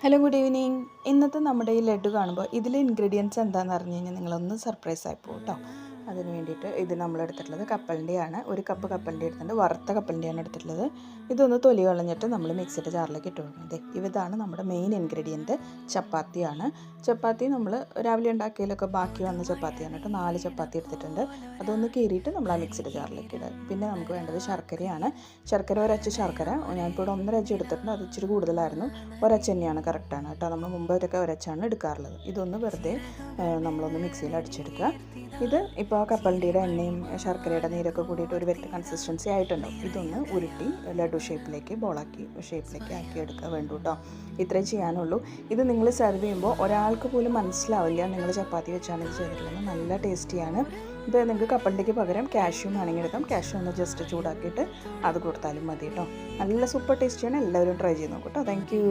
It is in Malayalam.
Hello, good evening. ഇന്നത്തെ നമ്മുടെ ഈ ലഡു കാണുമ്പോൾ ഇതിലെ ഇൻഗ്രീഡിയൻസ് എന്താണെന്ന് അറിഞ്ഞു കഴിഞ്ഞാൽ നിങ്ങളൊന്ന് സർപ്രൈസ് ആയി പോകും കേട്ടോ. അതിന് വേണ്ടിയിട്ട് ഇത് നമ്മൾ എടുത്തിട്ടുള്ളത് കപ്പലിൻ്റെയാണ്. ഒരു കപ്പ് കപ്പലിൻ്റെ എടുത്തിട്ടുണ്ട്, വറുത്ത കപ്പലിൻ്റെയാണ് എടുത്തിട്ടുള്ളത്. ഇതൊന്ന് തൊലി കളഞ്ഞിട്ട് നമ്മൾ മിക്സിയുടെ ജാറിലേക്ക് ഇട്ട് കൊടുക്കുന്നത്. ഇതാണ് നമ്മുടെ മെയിൻ ഇൻഗ്രീഡിയൻറ്റ്. ചപ്പാത്തിയാണ്. ചപ്പാത്തി നമ്മൾ രാവിലെ ഉണ്ടാക്കിയതിലൊക്കെ ബാക്കി വന്ന ചപ്പാത്തിയാണ് കേട്ടോ. 4 ചപ്പാത്തി എടുത്തിട്ടുണ്ട്. അതൊന്ന് കീറിയിട്ട് നമ്മൾ ആ മിക്സിയുടെ ജാറിലേക്ക് ഇടുക. പിന്നെ നമുക്ക് വേണ്ടത് ശർക്കരയാണ്. ശർക്കര ഒരച്ച് ശർക്കര ഞാനിപ്പോൾ ഇവിടെ 1.5 അച്ച് എടുത്തിട്ടുണ്ട്. അത് ഇച്ചിരി കൂടുതലായിരുന്നു. ഒരച്ച് തന്നെയാണ്, കറക്റ്റാണ് കേട്ടോ. നമ്മൾ മുമ്പൊക്കെ ഒരച്ചാണ് എടുക്കാറുള്ളത്. ഇതൊന്ന് വെറുതെ നമ്മളൊന്ന് മിക്സിയിൽ അടിച്ചെടുക്കുക. ഇത് ഇപ്പോൾ കപ്പലിൻ്റെ എണ്ണയും ശർക്കരയുടെ നീരൊക്കെ കൂടിയിട്ട് ഒരു വെറ്റ് കൺസിസ്റ്റൻസി ആയിട്ടുണ്ടാവും. ഇതൊന്ന് ഉരുട്ടി ലഡു ഷേപ്പിലേക്ക് ഷേപ്പിലേക്ക് ആക്കിയെടുക്കുക വേണ്ടു കേട്ടോ. ഇത്രേ ചെയ്യാനുള്ളൂ. ഇത് നിങ്ങൾ സെർവ് ചെയ്യുമ്പോൾ ഒരാൾക്ക് പോലും മനസ്സിലാവില്ല നിങ്ങൾ ചപ്പാത്തി വെച്ചാണ് ഇത് ചെയ്തിട്ടുള്ളത്. നല്ല ടേസ്റ്റിയാണ്. ഇപ്പോൾ നിങ്ങൾക്ക് കപ്പലിൻ്റെക്ക് പകരം കാഷ്യൂ വേണമെങ്കിൽ എടുക്കാം. കാഷ്യൂ ഒന്ന് ജസ്റ്റ് ചൂടാക്കിയിട്ട് അത് കൊടുത്താലും മതി കേട്ടോ. നല്ല സൂപ്പർ ടേസ്റ്റിയാണ്. എല്ലാവരും ട്രൈ ചെയ്ത് നോക്കൂ കേട്ടോ. Thank you.